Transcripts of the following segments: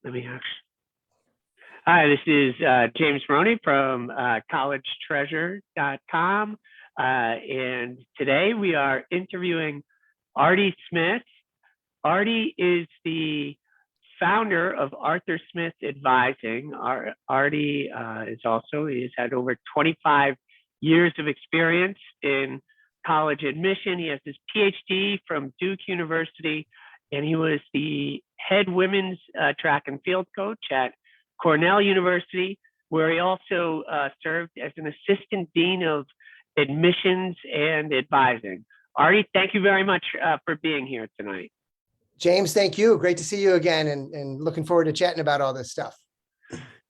Let me actually. Hi, this is James Maroney from CollegeTreasure.com. And today we are interviewing Artie Smith. Artie is the founder of Arthur Smith Advising. Artie he's had over 25 years of experience in college admission. He has his PhD from Duke University, and he was the head women's track and field coach at Cornell University, where he also served as an assistant dean of admissions and advising. Artie, thank you very much for being here tonight. James, thank you. Great to see you again, and looking forward to chatting about all this stuff.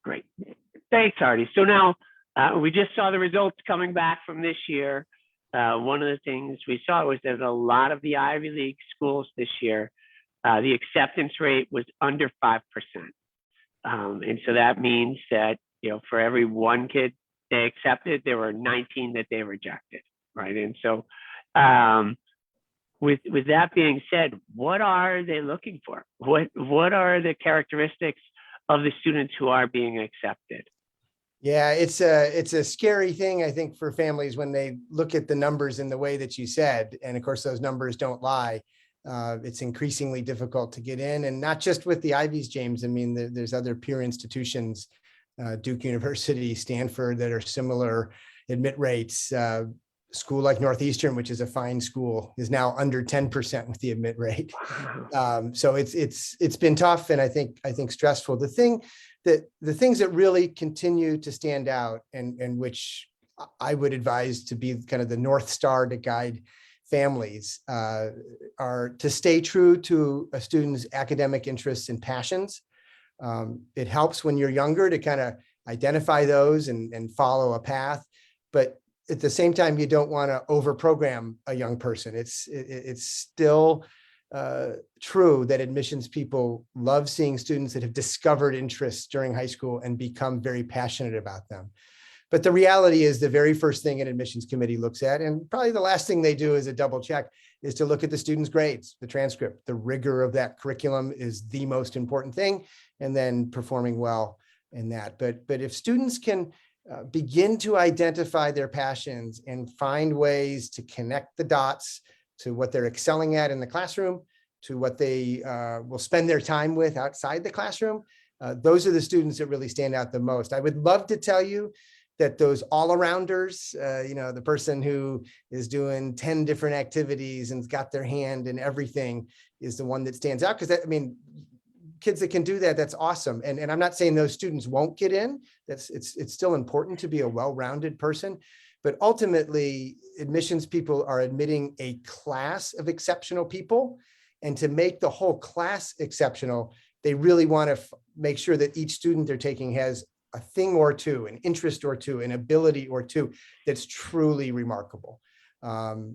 Great. Thanks, Artie. So now we just saw the results coming back from this year. One of the things we saw was that a lot of the Ivy League schools this year, the acceptance rate was under 5%. And so that means that, for every one kid they accepted, there were 19 that they rejected, right? And so with that being said, what are they looking for? What are the characteristics of the students who are being accepted? Yeah, it's a scary thing, I think, for families when they look at the numbers in the way that you said. And of course, those numbers don't lie. It's increasingly difficult to get in, and not just with the Ivies, James. I mean, there's other peer institutions, Duke University, Stanford, that are similar admit rates. School like Northeastern, which is a fine school, is now under 10% with the admit rate. So it's been tough, and I think stressful. The things that really continue to stand out, and which I would advise to be kind of the North Star to guide families, are to stay true to a student's academic interests and passions. It helps when you're younger to kind of identify those and follow a path, but at the same time, you don't want to overprogram a young person. It's still true that admissions people love seeing students that have discovered interests during high school and become very passionate about them. But the reality is, the very first thing an admissions committee looks at, and probably the last thing they do as a double check, is to look at the student's grades, the transcript. The rigor of that curriculum is the most important thing, and then performing well in that. But if students can begin to identify their passions and find ways to connect the dots to what they're excelling at in the classroom, to what they will spend their time with outside the classroom, those are the students that really stand out the most. I would love to tell you that those all-arounders, the person who is doing 10 different activities and's got their hand in everything, is the one that stands out. Because kids that can do that, that's awesome. And I'm not saying those students won't get in. It's still important to be a well-rounded person. But ultimately, admissions people are admitting a class of exceptional people. And to make the whole class exceptional, they really want to make sure that each student they're taking has a thing or two, an interest or two, an ability or two that's truly remarkable.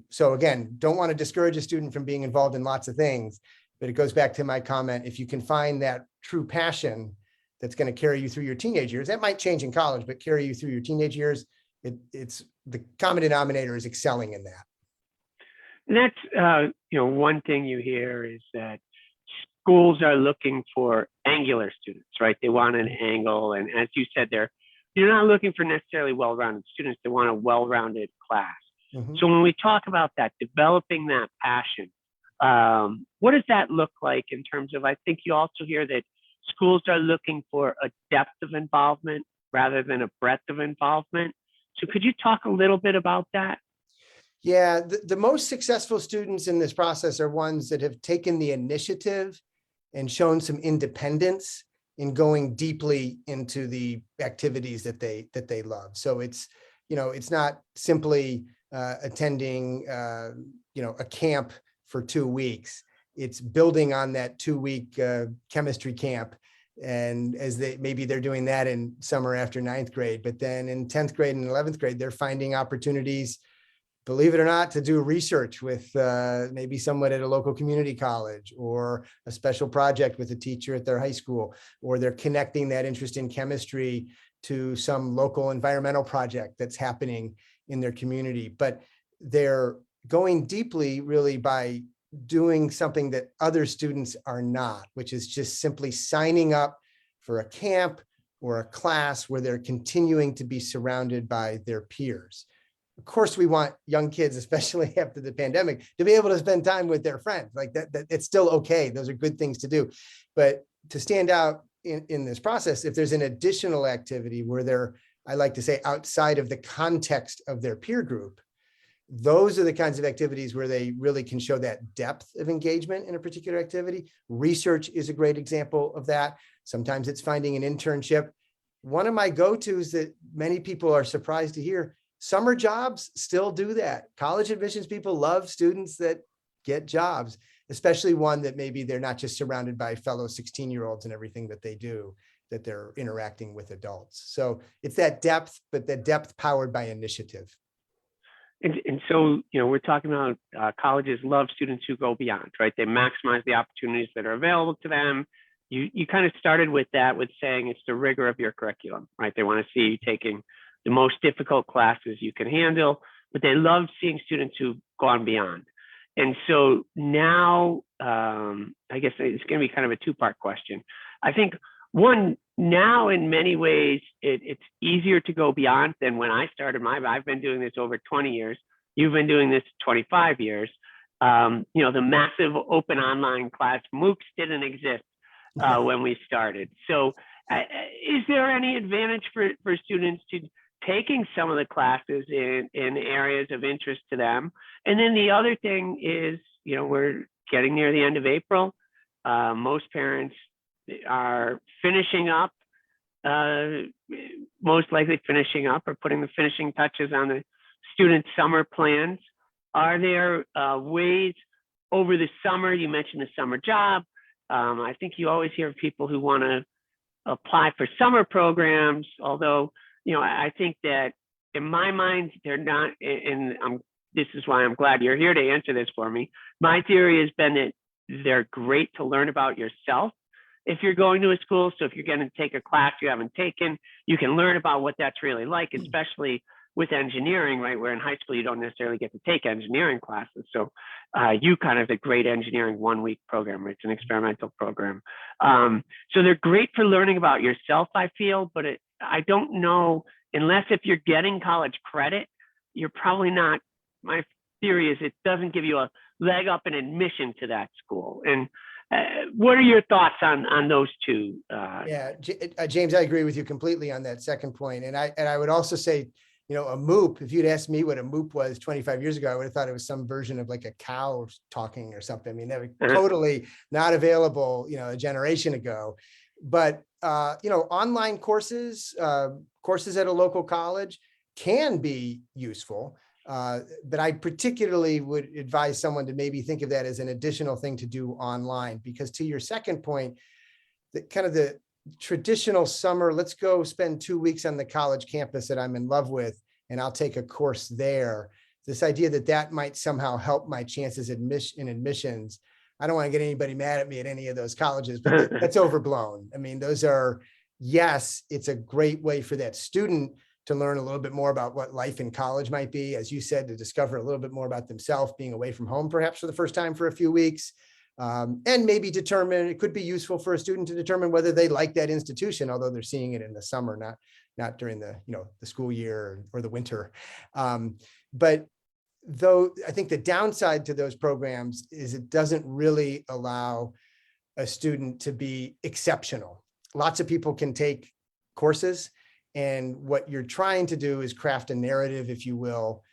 So again, don't want to discourage a student from being involved in lots of things, but it goes back to my comment. If you can find that true passion that's going to carry you through your teenage years, that might change in college, but carry you through your teenage years, it's the common denominator is excelling in that. And that's, one thing you hear is that schools are looking for angular students, right? They want an angle. And as you said, you're not looking for necessarily well-rounded students. They want a well-rounded class. Mm-hmm. So when we talk about that, developing that passion, what does that look like in terms of, I think you also hear that schools are looking for a depth of involvement rather than a breadth of involvement. So could you talk a little bit about that? Yeah, the most successful students in this process are ones that have taken the initiative and shown some independence in going deeply into the activities that they love. So it's not simply attending a camp for 2 weeks. It's building on that 2-week chemistry camp, and maybe they're doing that in summer after 9th grade, but then in 10th grade and 11th grade they're finding opportunities, believe it or not, to do research with maybe someone at a local community college, or a special project with a teacher at their high school, or they're connecting that interest in chemistry to some local environmental project that's happening in their community. But they're going deeply really by doing something that other students are not, which is just simply signing up for a camp or a class where they're continuing to be surrounded by their peers. Of course, we want young kids, especially after the pandemic, to be able to spend time with their friends. Like that it's still okay. Those are good things to do. But to stand out in this process, if there's an additional activity where they're, I like to say, outside of the context of their peer group, those are the kinds of activities where they really can show that depth of engagement in a particular activity. Research is a great example of that. Sometimes it's finding an internship. One of my go-tos that many people are surprised to hear, summer jobs still do that. College admissions people love students that get jobs, especially one that maybe they're not just surrounded by fellow 16-year-olds and everything that they do, that they're interacting with adults. So it's that depth, but the depth powered by initiative. And so, we're talking about colleges love students who go beyond, right? They maximize the opportunities that are available to them. You kind of started with that, with saying it's the rigor of your curriculum, right? They want to see you taking the most difficult classes you can handle, but they love seeing students who've gone beyond. And so now, I guess it's going to be kind of a two-part question. I think one, now in many ways, it's easier to go beyond than when I started I've been doing this over 20 years. You've been doing this 25 years. The massive open online class, MOOCs didn't exist when we started. So is there any advantage for students to taking some of the classes in areas of interest to them? And then the other thing is, we're getting near the end of April. Most parents are finishing up, most likely finishing up or putting the finishing touches on the student summer plans. Are there ways over the summer, you mentioned the summer job. I think you always hear of people who want to apply for summer programs, although, I think that in my mind, they're not, and this is why I'm glad you're here to answer this for me. My theory has been that they're great to learn about yourself if you're going to a school. So if you're going to take a class you haven't taken, you can learn about what that's really like, especially with engineering, right? Where in high school, you don't necessarily get to take engineering classes. So UConn is a great engineering 1-week program, right? It's an experimental program. So they're great for learning about yourself, I feel, but I don't know, unless if you're getting college credit, you're probably not. My theory is it doesn't give you a leg up in admission to that school. And what are your thoughts on those two? James, I agree with you completely on that second point. And I would also say, a MOOP, if you'd asked me what a MOOP was 25 years ago, I would have thought it was some version of like a cow talking or something. I mean, that was totally not available, a generation ago. But, online courses, courses at a local college can be useful. But I particularly would advise someone to maybe think of that as an additional thing to do online, because to your second point, the traditional summer, let's go spend 2 weeks on the college campus that I'm in love with, and I'll take a course there. This idea that might somehow help my chances in admissions. I don't want to get anybody mad at me at any of those colleges, but that's overblown. I mean, those are, yes, it's a great way for that student to learn a little bit more about what life in college might be, as you said, to discover a little bit more about themselves, being away from home, perhaps for the first time for a few weeks. And maybe determine, it could be useful for a student to determine whether they like that institution, although they're seeing it in the summer, not during the school year or the winter. But though I think the downside to those programs is it doesn't really allow a student to be exceptional. Lots of people can take courses, and what you're trying to do is craft a narrative, if you will,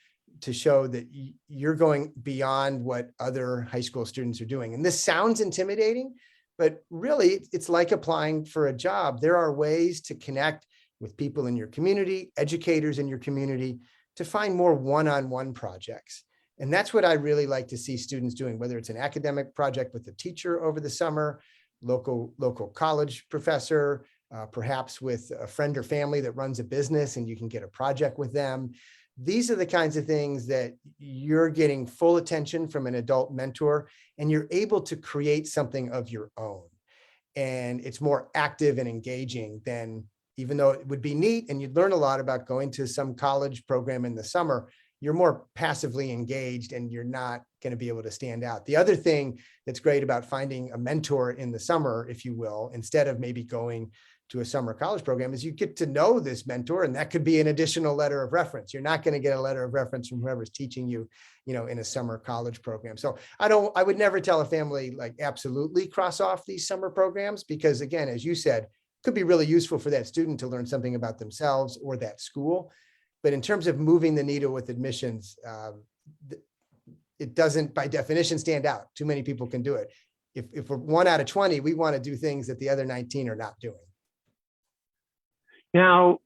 to show that you're going beyond what other high school students are doing. And this sounds intimidating, but really it's like applying for a job. There are ways to connect with people in your community, educators in your community, to find more one-on-one projects. And that's what I really like to see students doing, whether it's an academic project with a teacher over the summer, local college professor, perhaps with a friend or family that runs a business and you can get a project with them. These are the kinds of things that you're getting full attention from an adult mentor, and you're able to create something of your own. And it's more active and engaging than, even though it would be neat and you'd learn a lot about going to some college program in the summer, you're more passively engaged and you're not going to be able to stand out. The other thing that's great about finding a mentor in the summer, if you will, instead of maybe going to a summer college program is you get to know this mentor, and that could be an additional letter of reference. You're not going to get a letter of reference from whoever's teaching you, in a summer college program. So I would never tell a family like absolutely cross off these summer programs, because again, as you said, could be really useful for that student to learn something about themselves or that school. But in terms of moving the needle with admissions, it doesn't by definition stand out. Too many people can do it. If we're 1 out of 20, we want to do things that the other 19 are not doing. Now,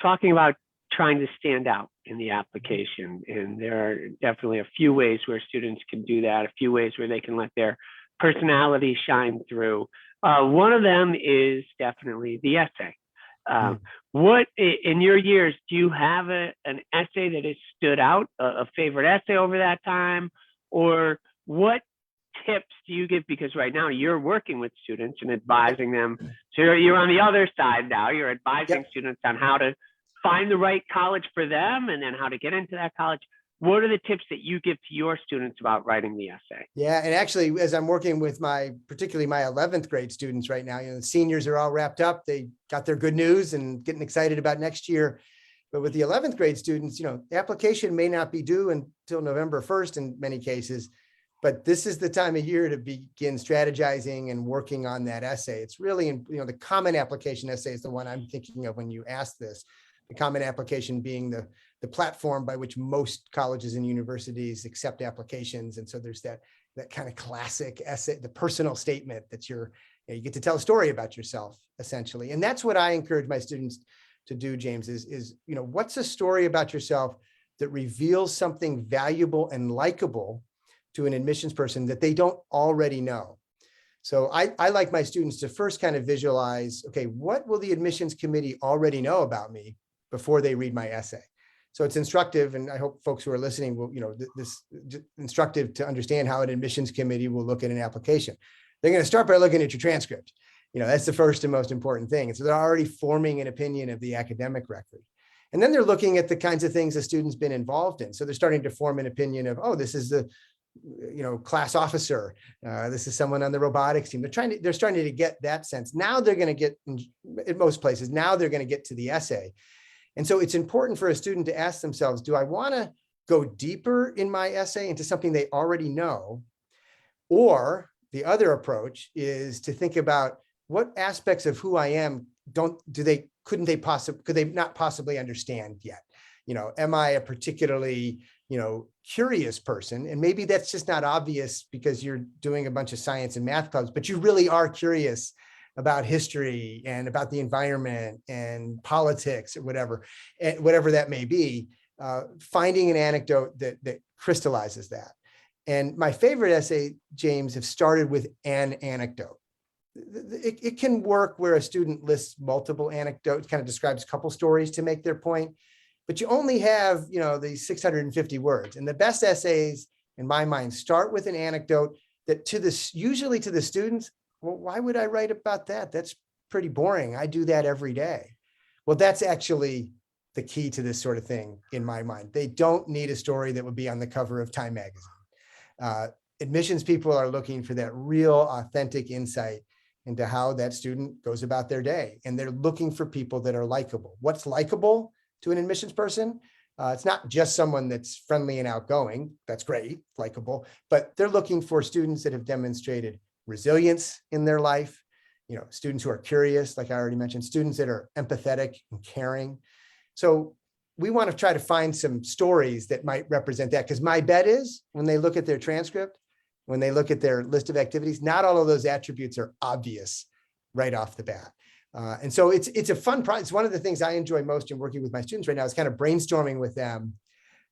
talking about trying to stand out in the application, and there are definitely a few ways where students can do that, a few ways where they can let their personality shine through. One of them is definitely the essay. What, in your years, do you have an essay that has stood out, a favorite essay over that time? Or what tips do you give? Because right now you're working with students and advising them. So you're on the other side now. You're advising students on how to find the right college for them and then how to get into that college. What are the tips that you give to your students about writing the essay? Yeah, and actually, as I'm working with particularly my 11th grade students right now, the seniors are all wrapped up. They got their good news and getting excited about next year. But with the 11th grade students, the application may not be due until November 1st in many cases. But this is the time of year to begin strategizing and working on that essay. It's really, the common application essay is the one I'm thinking of when you ask this. The common application being the platform by which most colleges and universities accept applications. And so there's that kind of classic essay, the personal statement that you get to tell a story about yourself, essentially. And that's what I encourage my students to do, James, is what's a story about yourself that reveals something valuable and likable to an admissions person that they don't already know. So I like my students to first kind of visualize, okay, what will the admissions committee already know about me before they read my essay? So it's instructive, and I hope folks who are listening will, this instructive to understand how an admissions committee will look at an application. They're going to start by looking at your transcript. That's the first and most important thing. And so they're already forming an opinion of the academic record. And then they're looking at the kinds of things the student's been involved in. So they're starting to form an opinion of, oh, this is the class officer. This is someone on the robotics team. They're starting to get that sense. Now they're going to get, in most places, now they're going to get to the essay. And so it's important for a student to ask themselves, do I want to go deeper in my essay into something they already know? Or the other approach is to think about what aspects of who I am could they not possibly understand yet? Am I a particularly, curious person? And maybe that's just not obvious because you're doing a bunch of science and math clubs, but you really are curious about history and about the environment and politics or whatever that may be, finding an anecdote that crystallizes that. And my favorite essay, James, have started with an anecdote. It can work where a student lists multiple anecdotes, kind of describes a couple stories to make their point, but you only have, these 650 words. And the best essays, in my mind, start with an anecdote that usually to the students, well, why would I write about that? That's pretty boring. I do that every day. Well, that's actually the key to this sort of thing in my mind. They don't need a story that would be on the cover of Time magazine. Admissions people are looking for that real, authentic insight into how that student goes about their day. And they're looking for people that are likable. What's likable to an admissions person? It's not just someone that's friendly and outgoing. That's great, likable, but they're looking for students that have demonstrated resilience in their life, students who are curious, like I already mentioned, students that are empathetic and caring. So we want to try to find some stories that might represent that, because my bet is when they look at their transcript, when they look at their list of activities, not all of those attributes are obvious right off the bat. And so it's a fun project. It's one of the things I enjoy most in working with my students right now is kind of brainstorming with them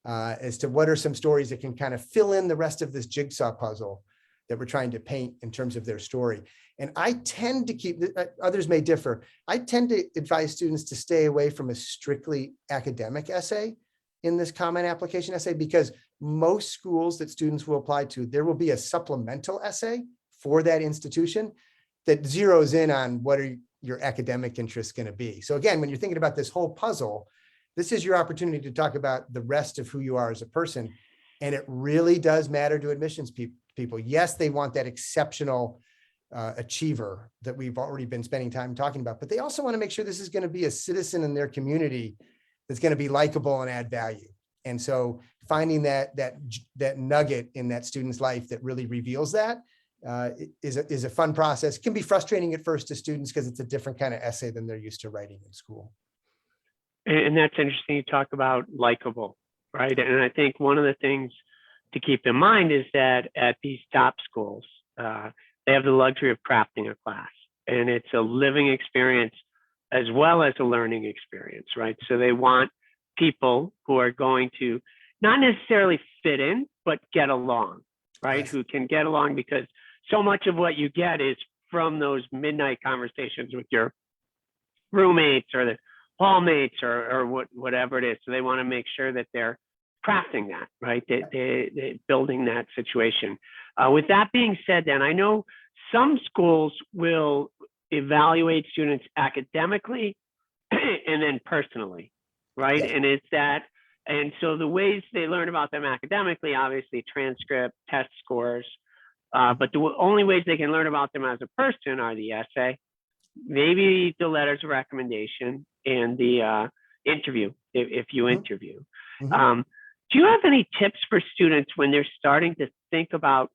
as to what are some stories that can kind of fill in the rest of this jigsaw puzzle that we're trying to paint in terms of their story. And I tend to keep, others may differ, I tend to advise students to stay away from a strictly academic essay in this common application essay, because most schools that students will apply to, there will be a supplemental essay for that institution that zeroes in on what are your academic interests going to be. So again, when you're thinking about this whole puzzle, this is your opportunity to talk about the rest of who you are as a person. And it really does matter to admissions people. Yes, they want that exceptional achiever that we've already been spending time talking about, but they also want to make sure this is going to be a citizen in their community that's going to be likable and add value. And so finding that nugget in that student's life that really reveals that is a fun process. It can be frustrating at first to students because it's a different kind of essay than they're used to writing in school. And that's interesting. You talk about likable, right? And I think one of the things to keep in mind is that at these top schools, they have the luxury of crafting a class, and it's a living experience as well as a learning experience, right? So they want people who are going to not necessarily fit in, but get along, right? Yes. Who can get along, because so much of what you get is from those midnight conversations with your roommates or the hallmates or whatever it is. So they want to make sure that they're crafting that, right? They building that situation. With that being said, then I know some schools will evaluate students academically and then personally, right? Yeah. And so the ways they learn about them academically, obviously transcript, test scores, but the only ways they can learn about them as a person are the essay, maybe the letters of recommendation, and the interview, if you interview. Do you have any tips for students when they're starting to think about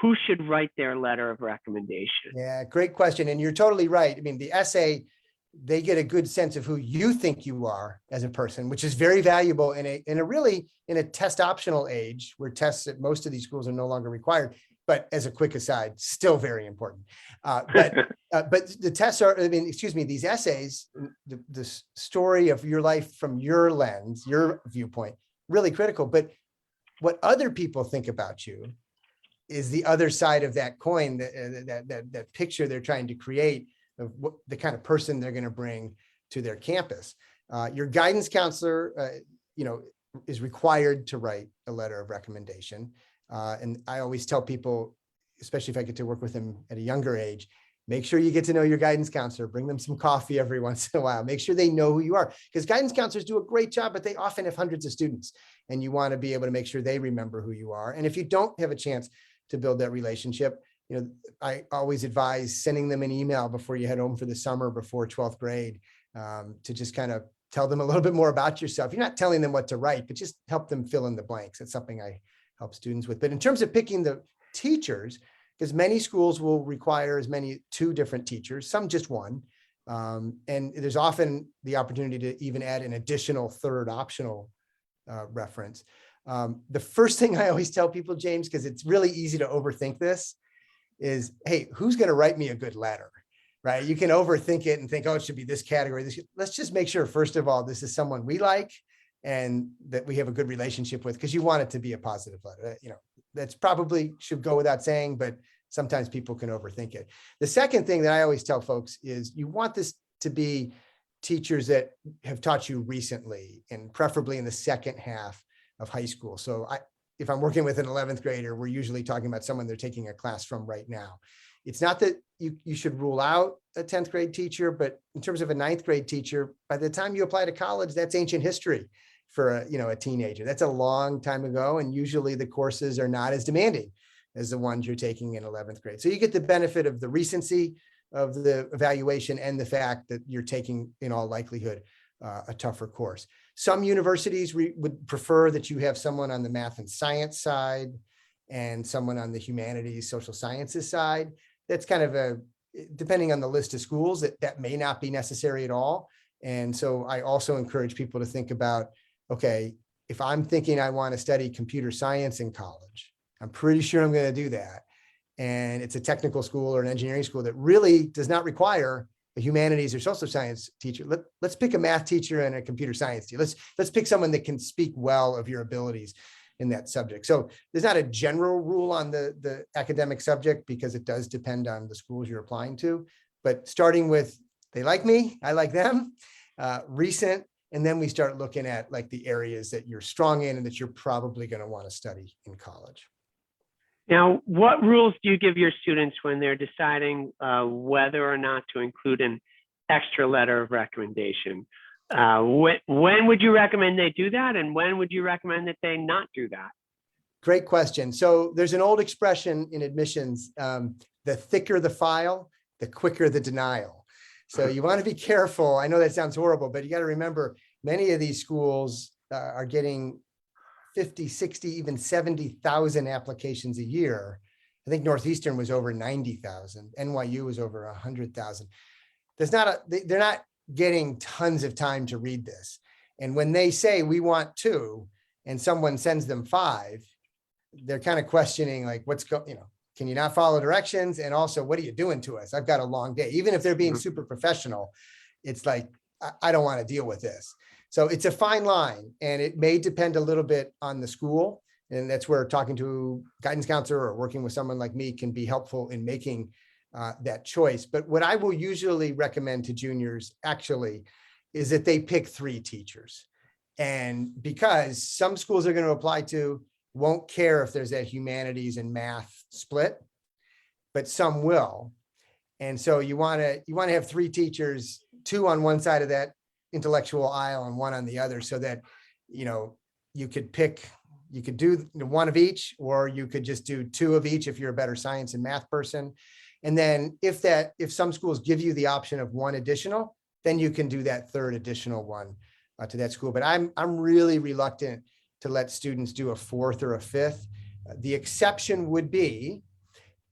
who should write their letter of recommendation? Yeah, great question. And you're totally right. I mean, the essay, they get a good sense of who you think you are as a person, which is very valuable in a test optional age where tests at most of these schools are no longer required. But as a quick aside, still very important. But the tests are, these essays, the story of your life from your lens, your viewpoint, really critical. But what other people think about you is the other side of that coin, that picture they're trying to create of what the kind of person they're going to bring to their campus. Your guidance counselor, is required to write a letter of recommendation. And I always tell people, especially if I get to work with them at a younger age, make sure you get to know your guidance counselor, bring them some coffee every once in a while, make sure they know who you are, because guidance counselors do a great job, but they often have hundreds of students, and you want to be able to make sure they remember who you are. And if you don't have a chance to build that relationship, I always advise sending them an email before you head home for the summer, before 12th grade, to just kind of tell them a little bit more about yourself. You're not telling them what to write, but just help them fill in the blanks. It's something I help students with. But in terms of picking the teachers, because many schools will require as many 2 different teachers, some just 1. And there's often the opportunity to even add an additional 3rd optional reference. The first thing I always tell people, James, because it's really easy to overthink this, is, hey, who's going to write me a good letter, right? You can overthink it and think, oh, it should be this category. Let's just make sure, first of all, this is someone we like and that we have a good relationship with, because you want it to be a positive letter. That's probably should go without saying, but sometimes people can overthink it. The second thing that I always tell folks is you want this to be teachers that have taught you recently, and preferably in the second half of high school. So if I'm working with an 11th grader, we're usually talking about someone they're taking a class from right now. It's not that you should rule out a 10th grade teacher, but in terms of a 9th grade teacher, by the time you apply to college, that's ancient history for a teenager. That's a long time ago. And usually the courses are not as demanding as the ones you're taking in 11th grade. So you get the benefit of the recency of the evaluation and the fact that you're taking, in all likelihood, a tougher course. Some universities would prefer that you have someone on the math and science side and someone on the humanities, social sciences side. That's kind of depending on the list of schools, that may not be necessary at all. And so I also encourage people to think about, okay, if I'm thinking I want to study computer science in college, I'm pretty sure I'm going to do that. And it's a technical school or an engineering school that really does not require a humanities or social science teacher. Let's pick a math teacher and a computer science teacher. Let's pick someone that can speak well of your abilities in that subject. So there's not a general rule on the academic subject, because it does depend on the schools you're applying to. But starting with, they like me, I like them, recent, and then we start looking at like the areas that you're strong in and that you're probably going to want to study in college. Now, what rules do you give your students when they're deciding whether or not to include an extra letter of recommendation? When would you recommend they do that? And when would you recommend that they not do that? Great question. So there's an old expression in admissions the thicker the file, the quicker the denial. So you want to be careful. I know that sounds horrible, but you got to remember many of these schools are getting 50, 60, even 70,000 applications a year. I think Northeastern was over 90,000. NYU was over 100,000. They're not getting tons of time to read this. And when they say we want 2 and someone sends them 5, they're kind of questioning like, can you not follow directions? And also, what are you doing to us? I've got a long day. Even if they're being super professional, it's like, I don't want to deal with this. So it's a fine line, and it may depend a little bit on the school. And that's where talking to a guidance counselor or working with someone like me can be helpful in making that choice. But what I will usually recommend to juniors actually is that they pick 3 teachers. And because some schools are going to apply to won't care if there's a humanities and math split, but some will. And so you want to have 3 teachers, 2 on one side of that intellectual aisle and 1 on the other, so that, you could do 1 of each, or you could just do 2 of each if you're a better science and math person. And then if some schools give you the option of 1 additional, then you can do that 3rd additional one to that school. But I'm really reluctant to let students do a 4th or a 5th. The exception would be,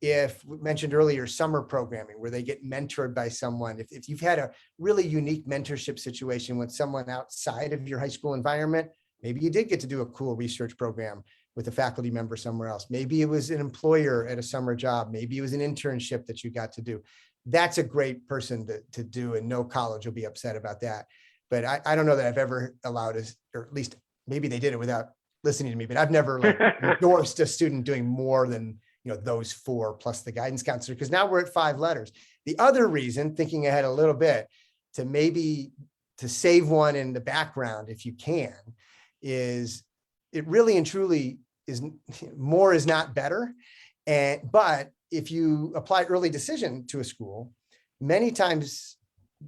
if we mentioned earlier, summer programming, where they get mentored by someone. If you've had a really unique mentorship situation with someone outside of your high school environment, maybe you did get to do a cool research program with a faculty member somewhere else. Maybe it was an employer at a summer job. Maybe it was an internship that you got to do. That's a great person to do, and no college will be upset about that. But I don't know that I've ever allowed us, or at least maybe they did it without listening to me, but I've never endorsed a student doing more than those 4 plus the guidance counselor, because now we're at 5 letters. The other reason, thinking ahead a little bit, to save 1 in the background if you can, is it really and truly is more is not better. But if you apply early decision to a school, many times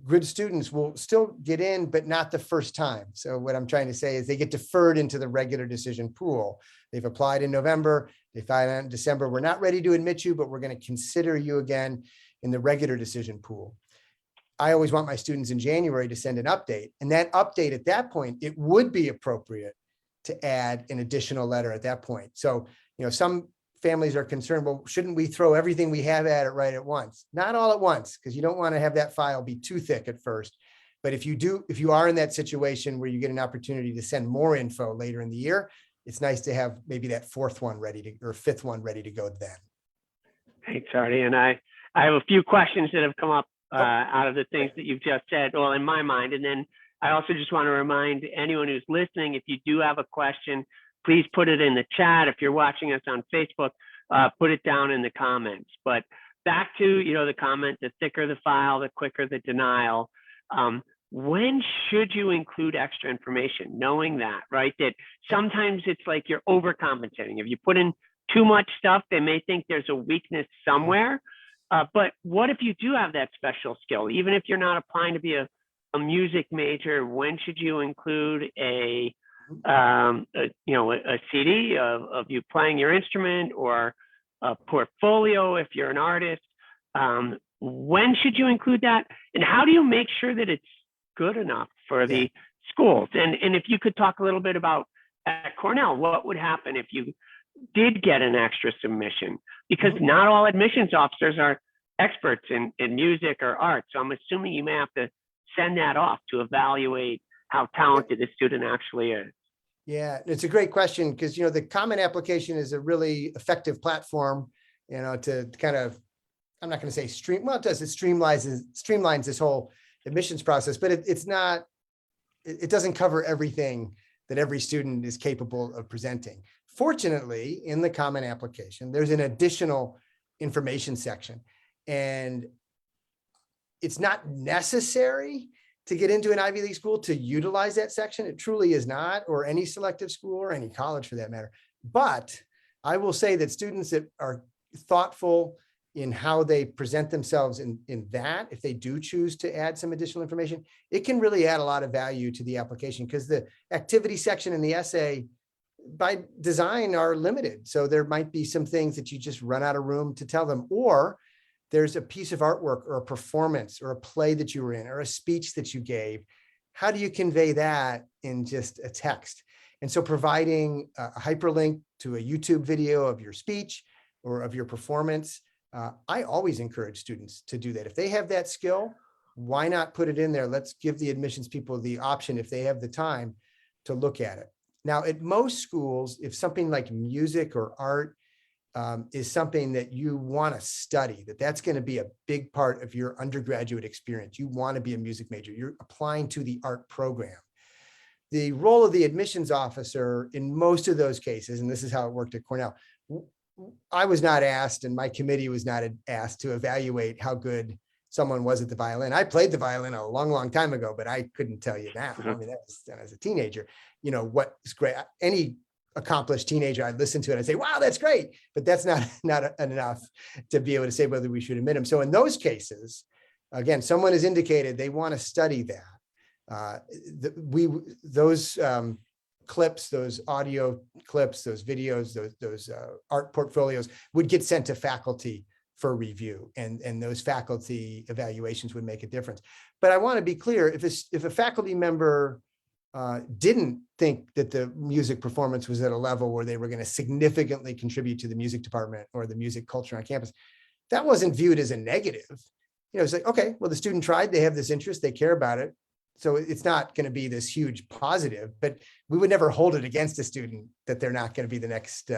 good students will still get in, but not the first time. So what I'm trying to say is they get deferred into the regular decision pool. They've applied in November, they find out in December, we're not ready to admit you, but we're going to consider you again in the regular decision pool. I always want my students in January to send an update, and that update at that point, it would be appropriate to add an additional letter at that point. So, some families are concerned, well, shouldn't we throw everything we have at it right at once? Not all at once, because you don't want to have that file be too thick at first. But if you are in that situation where you get an opportunity to send more info later in the year, it's nice to have maybe that 4th one or 5th one ready to go then. Thanks, Artie. And I have a few questions that have come up out of the things that you've just said, well, in my mind. And then I also just want to remind anyone who's listening, if you do have a question, please put it in the chat. If you're watching us on Facebook, put it down in the comments. But back to, the comment, the thicker the file, the quicker the denial. When should you include extra information? Knowing that, right? That sometimes it's like you're overcompensating. If you put in too much stuff, they may think there's a weakness somewhere. But what if you do have that special skill? Even if you're not applying to be a music major, when should you include a CD of you playing your instrument, or a portfolio if you're an artist? When should you include that? And how do you make sure that it's good enough for the schools? And if you could talk a little bit about at Cornell, what would happen if you did get an extra submission? Because not all admissions officers are experts in music or art. So I'm assuming you may have to send that off to evaluate how talented the student actually is. Yeah, it's a great question, because, the Common Application is a really effective platform, to kind of, I'm not going to say it does, it streamlines this whole admissions process, but it doesn't cover everything that every student is capable of presenting. Fortunately, in the Common Application, there's an additional information section, and it's not necessary to get into an Ivy League school to utilize that section. It truly is not, or any selective school or any college for that matter. But I will say that students that are thoughtful in how they present themselves in that, if they do choose to add some additional information, it can really add a lot of value to the application, because the activity section and the essay by design are limited. So there might be some things that you just run out of room to tell them, or there's a piece of artwork or a performance or a play that you were in or a speech that you gave. How do you convey that in just a text? And so providing a hyperlink to a YouTube video of your speech or of your performance, I always encourage students to do that. If they have that skill, why not put it in there? Let's give the admissions people the option, if they have the time, to look at it. Now, at most schools, if something like music or art is something that you want to study, that's going to be a big part of your undergraduate experience. You want to be a music major. You're applying to the art program. The role of the admissions officer in most of those cases, and this is how it worked at Cornell, I was not asked, and my committee was not asked to evaluate how good someone was at the violin. I played the violin a long, long time ago, but I couldn't tell you now. I mean, that was as a teenager, what's great. Any accomplished teenager, I'd listen to it and say, wow, that's great. But that's not enough to be able to say whether we should admit them. So in those cases, again, someone has indicated they want to study that. Those clips, those audio clips, those videos, those art portfolios would get sent to faculty for review, and those faculty evaluations would make a difference. But I want to be clear, if a faculty member didn't think that the music performance was at a level where they were going to significantly contribute to the music department or the music culture on campus, that wasn't viewed as a negative. It's like, okay, well, the student tried, they have this interest, they care about it. So it's not going to be this huge positive, but we would never hold it against a student that they're not going to be the next,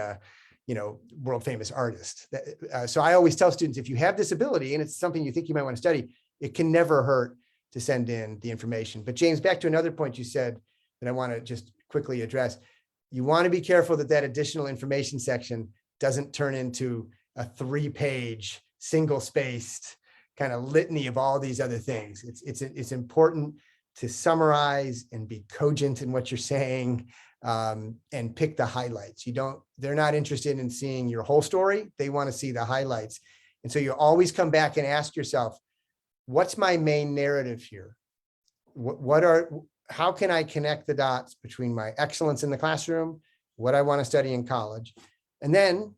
world famous artist. So I always tell students, if you have this ability and it's something you think you might want to study, it can never hurt to send in the information. But James, back to another point you said that I want to just quickly address. You want to be careful that additional information section doesn't turn into a 3-page, single-spaced kind of litany of all these other things. It's important to summarize and be cogent in what you're saying, and pick the highlights. They're not interested in seeing your whole story. They want to see the highlights. And so you always come back and ask yourself, what's my main narrative here? How can I connect the dots between my excellence in the classroom, what I want to study in college? And then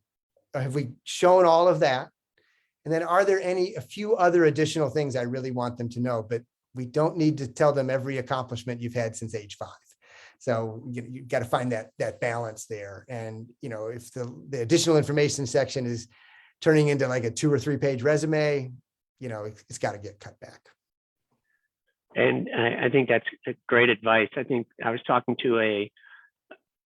have we shown all of that? And then are there a few other additional things I really want them to know? But we don't need to tell them every accomplishment you've had since age 5. So you've got to find that balance there. And, if the additional information section is turning into like a 2 or 3 page resume, it's got to get cut back. And I think that's great advice. I think I was talking to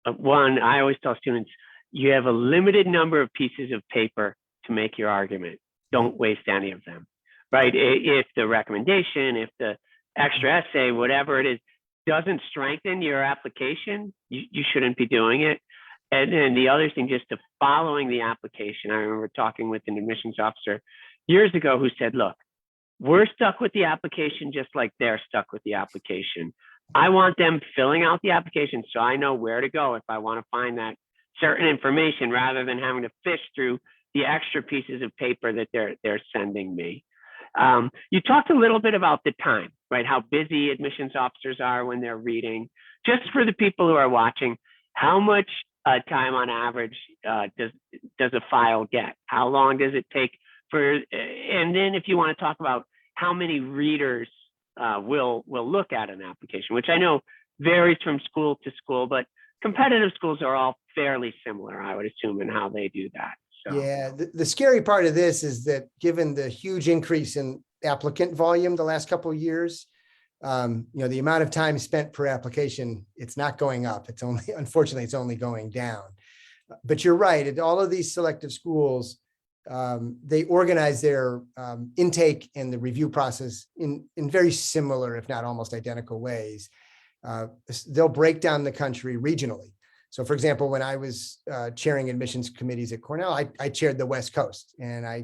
I always tell students, you have a limited number of pieces of paper to make your argument. Don't waste any of them, right? If the recommendation, if the extra essay, whatever it is, doesn't strengthen your application, you shouldn't be doing it. And then the other thing, just to following the application. I remember talking with an admissions officer years ago who said, look, we're stuck with the application just like they're stuck with the application. I want them filling out the application so I know where to go if I want to find that certain information, rather than having to fish through the extra pieces of paper that they're sending me. You talked a little bit about the time, right? How busy admissions officers are when they're reading. Just for the people who are watching, how much time on average does a file get? How long does it take for? And then if you want to talk about how many readers will look at an application, which I know varies from school to school, but competitive schools are all fairly similar, I would assume, in how they do that. So. Yeah, the scary part of this is that given the huge increase in applicant volume the last couple of years, the amount of time spent per application, it's not going up. Unfortunately, it's only going down. But you're right. At all of these selective schools, they organize their intake and the review process in very similar, if not almost identical ways. They'll break down the country regionally. So for example, when I was chairing admissions committees at Cornell, I chaired the West Coast, and I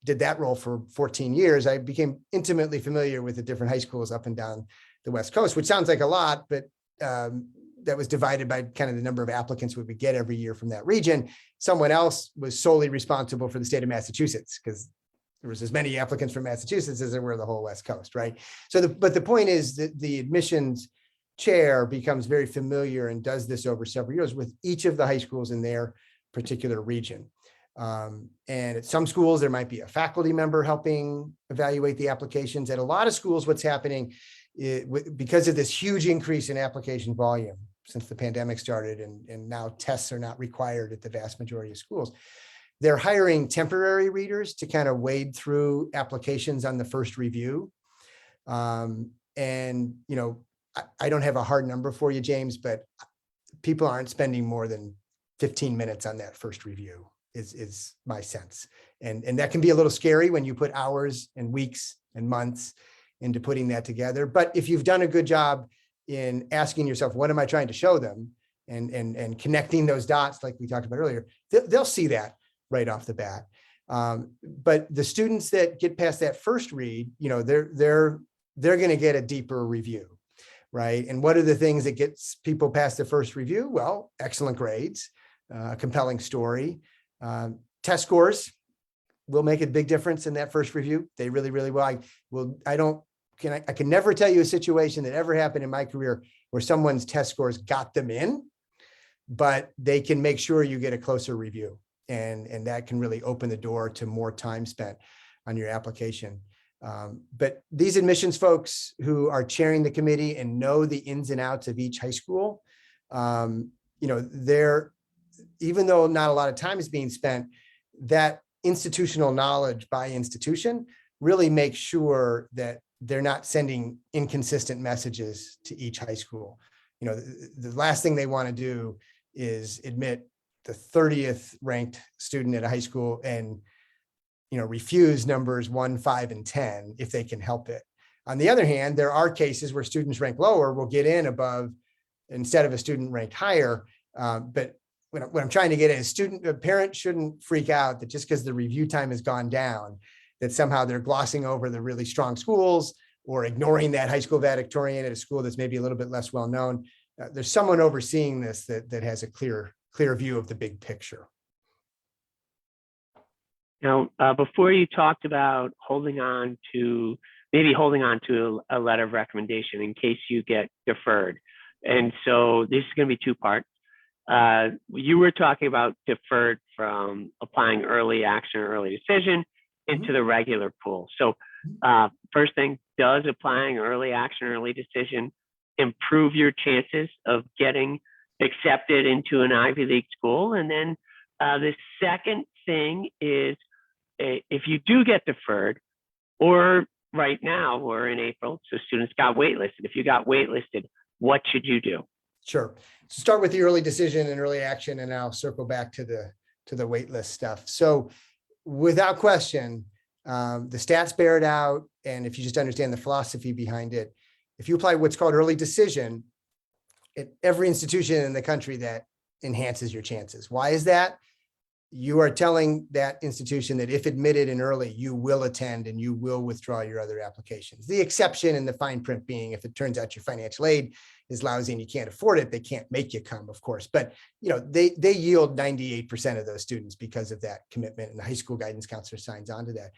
did that role for 14 years. I became intimately familiar with the different high schools up and down the West Coast, which sounds like a lot, but that was divided by kind of the number of applicants we would get every year from that region. Someone else was solely responsible for the state of Massachusetts, because there was as many applicants from Massachusetts as there were the whole West Coast, right? But the point is that the admissions chair becomes very familiar and does this over several years with each of the high schools in their particular region. And at some schools, there might be a faculty member helping evaluate the applications. At a lot of schools, what's happening because of this huge increase in application volume since the pandemic started, and now tests are not required at the vast majority of schools, they're hiring temporary readers to kind of wade through applications on the first review. And, I don't have a hard number for you, James, but people aren't spending more than 15 minutes on that first review is my sense. And that can be a little scary when you put hours and weeks and months into putting that together. But if you've done a good job in asking yourself, what am I trying to show them? And connecting those dots, like we talked about earlier, they'll see that right off the bat. But the students that get past that first read, they're going to get a deeper review, right? And what are the things that gets people past the first review? Well, excellent grades, a compelling story, test scores will make a big difference in that first review. They really, really will. I can never tell you a situation that ever happened in my career where someone's test scores got them in, but they can make sure you get a closer review. And that can really open the door to more time spent on your application. But these admissions folks who are chairing the committee and know the ins and outs of each high school, they're, even though not a lot of time is being spent, that institutional knowledge by institution really makes sure that they're not sending inconsistent messages to each high school. The last thing they want to do is admit the 30th ranked student at a high school and refuse numbers 1, 5, and 10 if they can help it. On the other hand, there are cases where students ranked lower will get in above instead of a student ranked higher. But what I'm trying to get at is a parent shouldn't freak out that just because the review time has gone down, that somehow they're glossing over the really strong schools or ignoring that high school valedictorian at a school that's maybe a little bit less well known. There's someone overseeing this that has a clear view of the big picture. Now, before you talked about holding on to a letter of recommendation in case you get deferred. And so this is going to be two parts. You were talking about deferred from applying early action or early decision into the regular pool. So first thing, does applying early action, early decision improve your chances of getting accepted into an Ivy League school? And then the second thing is, if you do get deferred, or right now we're in April, so students got waitlisted. If you got waitlisted, what should you do? Sure. So start with the early decision and early action, and I'll circle back to the waitlist stuff. So without question, the stats bear it out. And if you just understand the philosophy behind it, if you apply what's called early decision at every institution in the country, that enhances your chances. Why is that? You are telling that institution that if admitted in early, you will attend and you will withdraw your other applications. The exception in the fine print being, if it turns out your financial aid is lousy and you can't afford it, they can't make you come, of course. But they yield 98% of those students because of that commitment, and the high school guidance counselor signs on to that.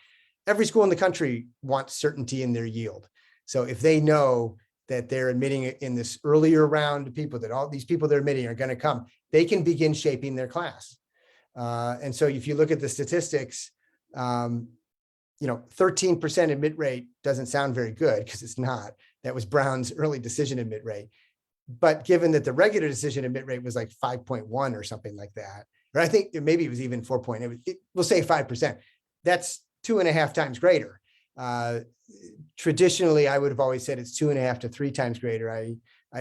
Every school in the country wants certainty in their yield. So if they know that they're admitting in this earlier round of people, that all these people they're admitting are going to come, they can begin shaping their class. And so if you look at the statistics, 13% admit rate doesn't sound very good, because it's not. That was Brown's early decision admit rate. But given that the regular decision admit rate was like 5.1 or something like that, or I think maybe it was even 4. We'll say 5%. That's 2.5 times greater. Traditionally, I would have always said it's 2.5 to 3 times greater. I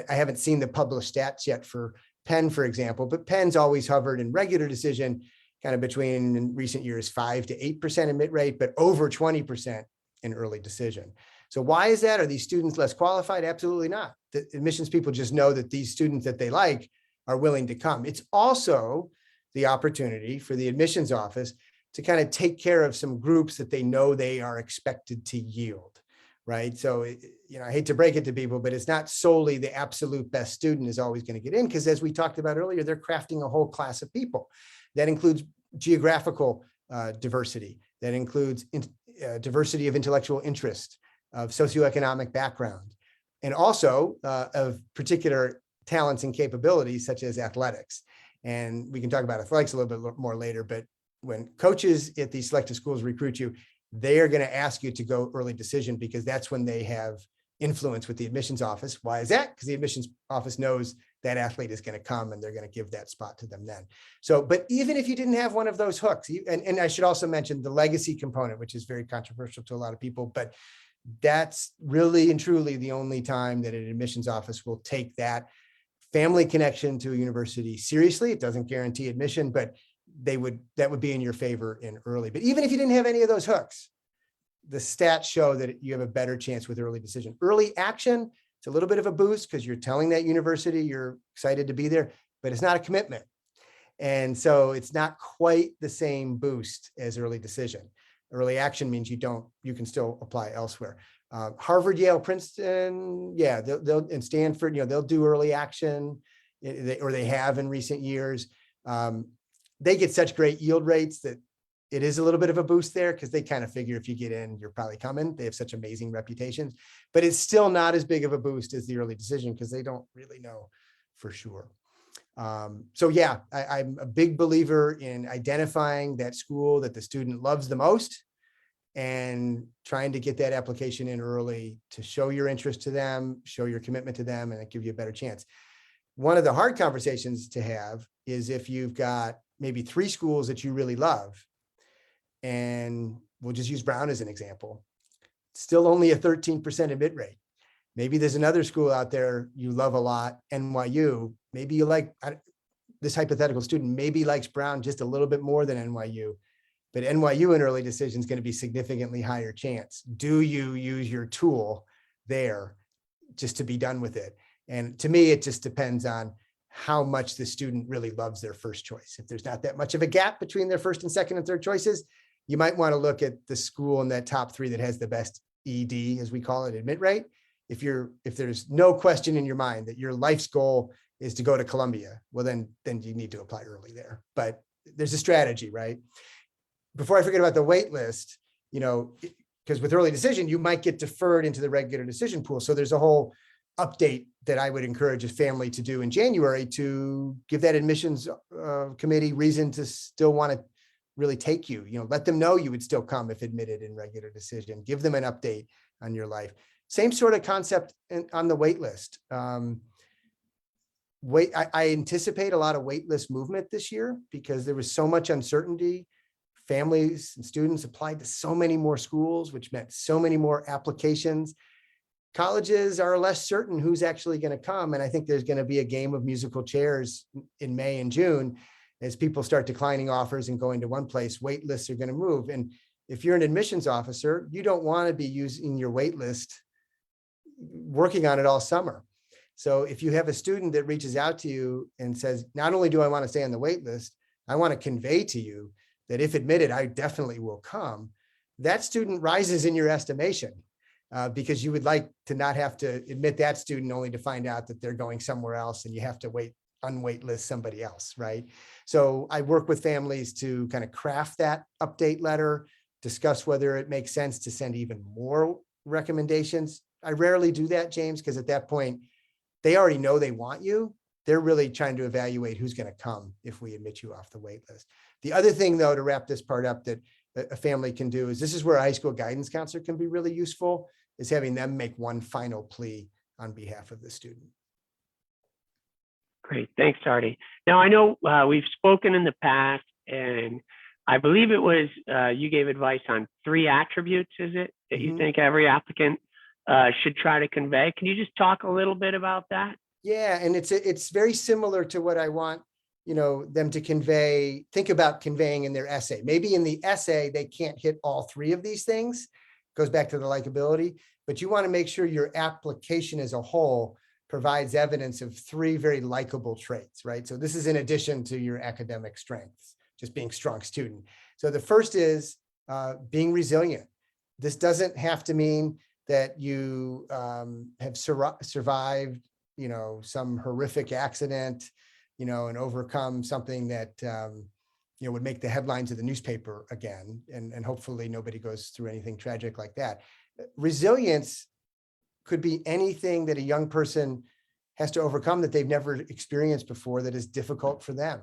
haven't seen the published stats yet for Penn, for example, but Penn's always hovered in regular decision kind of between, in recent years, 5 to 8% admit rate, but over 20% in early decision. So why is that? Are these students less qualified? Absolutely not. The admissions people just know that these students that they like are willing to come. It's also the opportunity for the admissions office to kind of take care of some groups that they know they are expected to yield, right? So, I hate to break it to people, but it's not solely the absolute best student is always going to get in, because as we talked about earlier, they're crafting a whole class of people. That includes geographical diversity. That includes diversity of intellectual interest, of socioeconomic background, and also of particular talents and capabilities such as athletics. And we can talk about athletics a little bit more later, but when coaches at these selective schools recruit you, they are going to ask you to go early decision because that's when they have influence with the admissions office. Why is that? Because the admissions office knows that athlete is going to come and they're going to give that spot to them then. So, but even if you didn't have one of those hooks, and I should also mention the legacy component, which is very controversial to a lot of people, but that's really and truly the only time that an admissions office will take that family connection to a university seriously. It doesn't guarantee admission, but that would be in your favor in early. But even if you didn't have any of those hooks, the stats show that you have a better chance with early decision. Early action, it's a little bit of a boost because you're telling that university you're excited to be there, but it's not a commitment. And so it's not quite the same boost as early decision. Early action means you can still apply elsewhere. Harvard, Yale, Princeton, yeah, they'll and Stanford, they'll do early action, or they have in recent years. They get such great yield rates that it is a little bit of a boost there because they kind of figure if you get in, you're probably coming. They have such amazing reputations, but it's still not as big of a boost as the early decision because they don't really know for sure. So yeah, I'm a big believer in identifying that school that the student loves the most and trying to get that application in early to show your interest to them, show your commitment to them, and it give you a better chance. One of the hard conversations to have is if you've got maybe 3 schools that you really love, and we'll just use Brown as an example, still only a 13% admit rate. Maybe there's another school out there you love a lot, NYU. Maybe you like this hypothetical student, maybe likes Brown just a little bit more than NYU, but NYU in early decision is going to be significantly higher chance. Do you use your tool there just to be done with it? And to me, it just depends on how much the student really loves their first choice. If there's not that much of a gap between their first and second and third choices, you might want to look at the school in that top 3 that has the best ED, as we call it, admit rate. If there's no question in your mind that your life's goal is to go to Columbia, well, then you need to apply early there. But there's a strategy, right? Before I forget about the wait list, because with early decision, you might get deferred into the regular decision pool. So there's a whole update that I would encourage a family to do in January to give that admissions committee reason to still want to really take you. Let them know you would still come if admitted in regular decision. Give them an update on your life. Same sort of concept on the wait list. I anticipate a lot of wait list movement this year because there was so much uncertainty. Families and students applied to so many more schools, which meant so many more applications. Colleges are less certain who's actually going to come. And I think there's going to be a game of musical chairs in May and June as people start declining offers and going to one place. Wait lists are going to move. And if you're an admissions officer, you don't want to be using your wait list, working on it all summer. So if you have a student that reaches out to you and says, not only do I want to stay on the wait list, I want to convey to you that if admitted, I definitely will come. That student rises in your estimation because you would like to not have to admit that student only to find out that they're going somewhere else and you have to unwait list somebody else, right? So I work with families to kind of craft that update letter, discuss whether it makes sense to send even more recommendations. I rarely do that, James, because at that point, they already know they want you. They're really trying to evaluate who's going to come if we admit you off the wait list. The other thing, though, to wrap this part up that a family can do is this is where a high school guidance counselor can be really useful, is having them make one final plea on behalf of the student. Great. Thanks, Artie. Now, I know we've spoken in the past, and I believe it was you gave advice on 3 attributes, is it, that you think every applicant should try to convey? Can you just talk a little bit about that? Yeah, and it's very similar to what I want them to convey, think about conveying in their essay. Maybe in the essay, they can't hit all 3 of these things. Goes back to the likability, but you want to make sure your application as a whole provides evidence of 3 very likable traits, right? So this is in addition to your academic strengths, just being a strong student. So the first is being resilient. This doesn't have to mean that you have survived, some horrific accident, and overcome something that, would make the headlines of the newspaper again. And hopefully nobody goes through anything tragic like that. Resilience could be anything that a young person has to overcome that they've never experienced before that is difficult for them.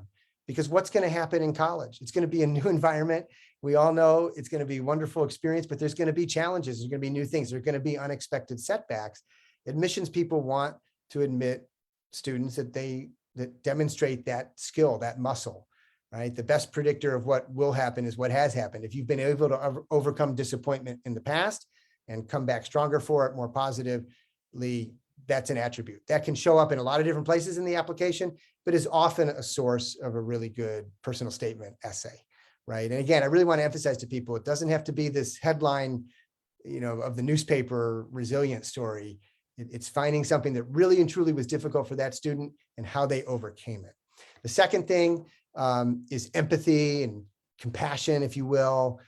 because what's going to happen in college? It's going to be a new environment. We all know it's going to be a wonderful experience, but there's going to be challenges. There's going to be new things. There's going to be unexpected setbacks. Admissions people want to admit students that demonstrate that skill, that muscle, right? The best predictor of what will happen is what has happened. If you've been able to overcome disappointment in the past and come back stronger for it, more positively, that's an attribute that can show up in a lot of different places in the application, but is often a source of a really good personal statement essay, right? And again, I really want to emphasize to people, it doesn't have to be this headline, of the newspaper resilience story. It's finding something that really and truly was difficult for that student and how they overcame it. The second thing is empathy and compassion, if you will,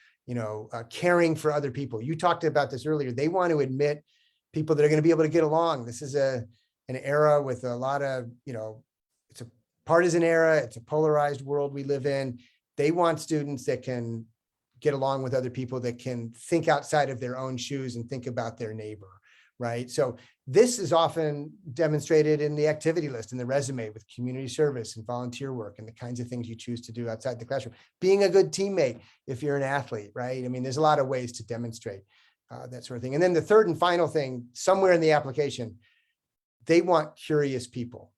caring for other people. You talked about this earlier. They want to admit people that are going to be able to get along. This is an era with a lot of, it's a partisan era. It's a polarized world we live in. They want students that can get along with other people, that can think outside of their own shoes and think about their neighbor, right? So this is often demonstrated in the activity list, in the resume, with community service and volunteer work and the kinds of things you choose to do outside the classroom. Being a good teammate if you're an athlete, right? I mean, there's a lot of ways to demonstrate that sort of thing. And then the third and final thing, somewhere in the application, they want curious people,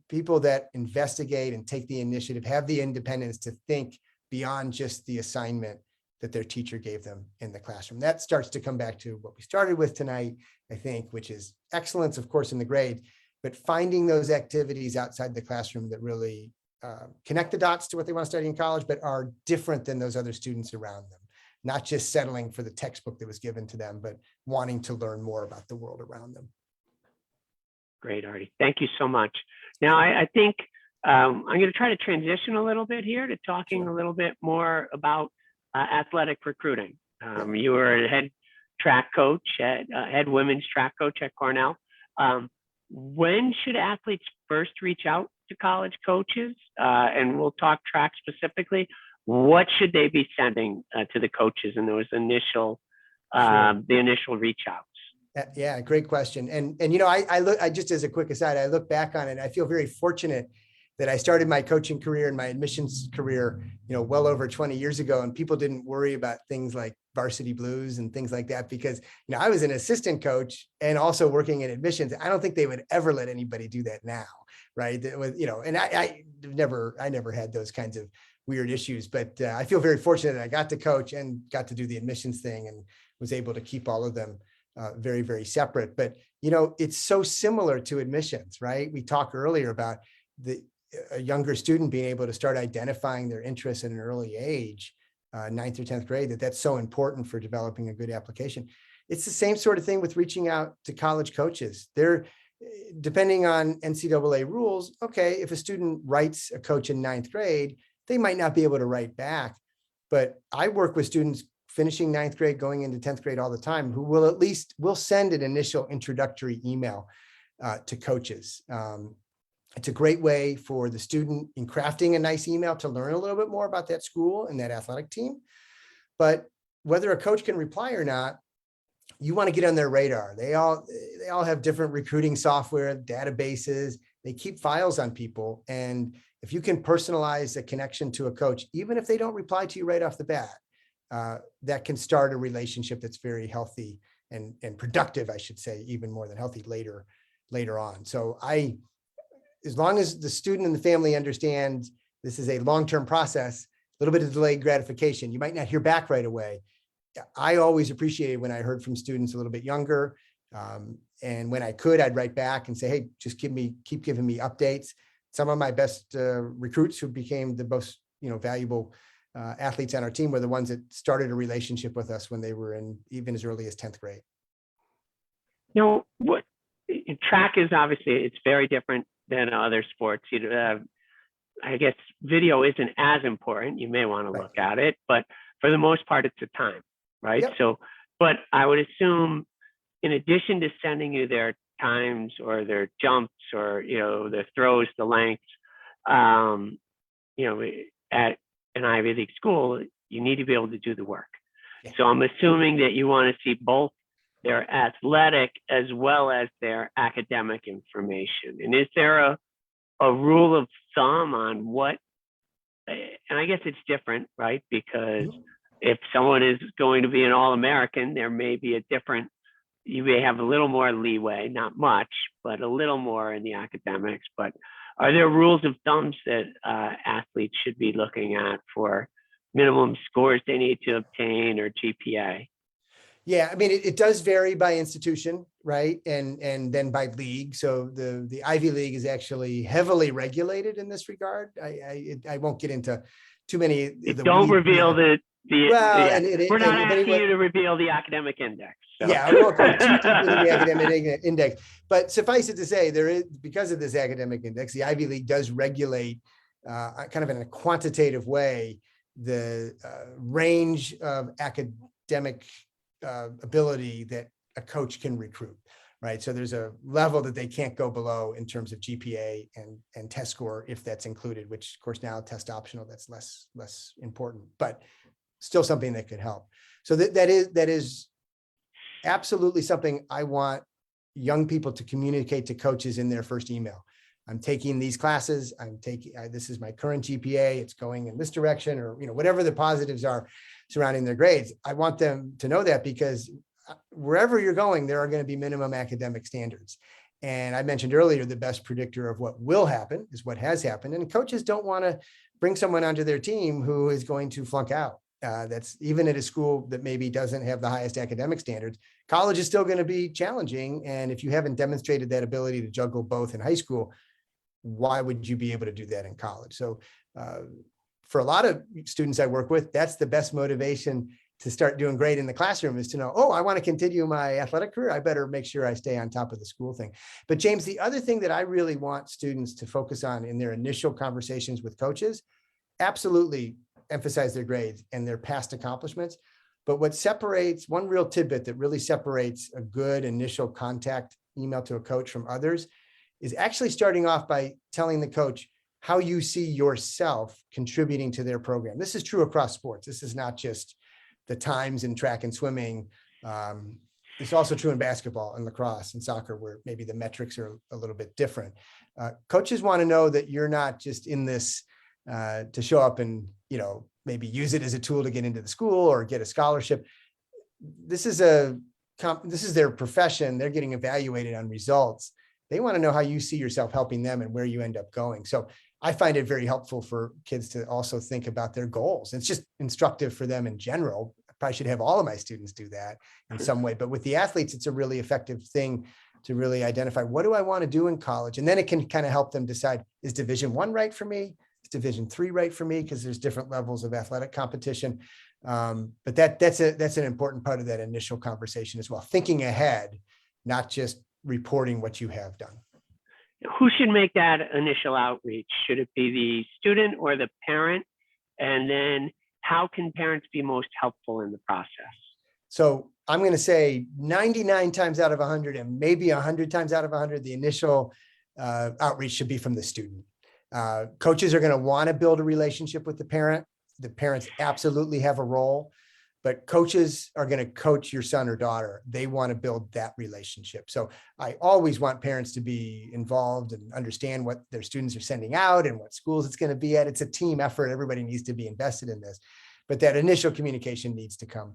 people that investigate and take the initiative, have the independence to think beyond just the assignment that their teacher gave them in the classroom. That starts to come back to what we started with tonight, I think, which is excellence, of course, in the grade, but finding those activities outside the classroom that really connect the dots to what they want to study in college, but are different than those other students around them. Not just settling for the textbook that was given to them, but wanting to learn more about the world around them. Great, Artie. Thank you so much. Now, I think I'm going to try to transition a little bit here to talking a little bit more about athletic recruiting. You were a head track coach, head women's track coach at Cornell. When should athletes first reach out to college coaches? And we'll talk track specifically. What should they be sending to the coaches in those initial, the initial reach outs? Yeah, great question. And I just, as a quick aside, I look back on it, I feel very fortunate that I started my coaching career and my admissions career, well over 20 years ago, and people didn't worry about things like varsity blues and things like that, because, I was an assistant coach and also working in admissions. I don't think they would ever let anybody do that now, right? And I never had those kinds of weird issues, but I feel very fortunate that I got to coach and got to do the admissions thing and was able to keep all of them very, very separate. But, it's so similar to admissions, right? We talked earlier about a younger student being able to start identifying their interests at an early age, 9th or 10th grade, that's so important for developing a good application. It's the same sort of thing with reaching out to college coaches. They're, depending on NCAA rules, okay, if a student writes a coach in 9th grade, they might not be able to write back. But I work with students finishing 9th grade, going into 10th grade all the time, who will send an initial introductory email to coaches. It's a great way for the student in crafting a nice email to learn a little bit more about that school and that athletic team. But whether a coach can reply or not, you want to get on their radar. They all have different recruiting software, databases. They keep files on people. And if you can personalize a connection to a coach, even if they don't reply to you right off the bat, that can start a relationship that's very healthy and productive, I should say, even more than healthy later on. So as long as the student and the family understand this is a long-term process, a little bit of delayed gratification, you might not hear back right away. I always appreciated when I heard from students a little bit younger. And when I could, I'd write back and say, hey, just keep giving me updates. Some of my best recruits who became the most valuable athletes on our team were the ones that started a relationship with us when they were in even as early as 10th grade. What track is, obviously it's very different than other sports. I guess video isn't as important. You may want to look at it, but for the most part, it's a time, right? Yep. So, but I would assume, in addition to sending you their times or their jumps or the throws, the lengths, at an Ivy League school, you need to be able to do the work. Yeah. So I'm assuming that you want to see both their athletic as well as their academic information. And is there a rule of thumb on what, and I guess it's different, right? Because if someone is going to be an All-American, there may be a different, you may have a little more leeway, not much, but a little more in the academics. But are there rules of thumbs that athletes should be looking at for minimum scores they need to obtain or GPA? Yeah, I mean, it does vary by institution, right? And then by league. So the Ivy League is actually heavily regulated in this regard. I won't get into too many of the Don't weeds. reveal the Well, yeah. We're not but asking anyway, you to reveal the academic index. So. yeah, I won't go too deep into the academic index, but suffice it to say, there is, because of this academic index, the Ivy League does regulate kind of in a quantitative way the range of academic ability that a coach can recruit, right? So there's a level that they can't go below in terms of GPA and test score, if that's included, which of course now test optional, that's less important, but still something that could help. So that is absolutely something I want young people to communicate to coaches in their first email. I'm taking these classes. This is my current GPA. It's going in this direction, or whatever the positives are surrounding their grades. I want them to know that, because wherever you're going, there are going to be minimum academic standards. And I mentioned earlier, the best predictor of what will happen is what has happened. And coaches don't want to bring someone onto their team who is going to flunk out. That's even at a school that maybe doesn't have the highest academic standards. College is still going to be challenging. And if you haven't demonstrated that ability to juggle both in high school, why would you be able to do that in college? So for a lot of students I work with, that's the best motivation to start doing great in the classroom, is to know, oh, I want to continue my athletic career. I better make sure I stay on top of the school thing. But James, the other thing that I really want students to focus on in their initial conversations with coaches, absolutely emphasize their grades and their past accomplishments. But what separates, one real tidbit that really separates a good initial contact email to a coach from others, is actually starting off by telling the coach how you see yourself contributing to their program. This is true across sports. This is not just the times in track and swimming. It's also true in basketball and lacrosse and soccer, where maybe the metrics are a little bit different. Coaches want to know that you're not just in this to show up and, maybe use it as a tool to get into the school or get a scholarship. This is their profession. They're getting evaluated on results. They want to know how you see yourself helping them and where you end up going. So I find it very helpful for kids to also think about their goals. It's just instructive for them in general. I probably should have all of my students do that in some way, but with the athletes, it's a really effective thing to really identify, what do I want to do in college? And then it can kind of help them decide, is Division I right for me? Is Division III right for me? Because there's different levels of athletic competition. But that's an important part of that initial conversation as well. Thinking ahead, not just reporting what you have done. Who should make that initial outreach? Should it be the student or the parent? And then how can parents be most helpful in the process? So I'm going to say 99 times out of 100, and maybe 100 times out of 100, the initial outreach should be from the student. Coaches are going to want to build a relationship with the parent. The parents absolutely have a role, but coaches are going to coach your son or daughter. They want to build that relationship. So I always want parents to be involved and understand what their students are sending out and what schools it's going to be at. It's a team effort. Everybody needs to be invested in this, but that initial communication needs to come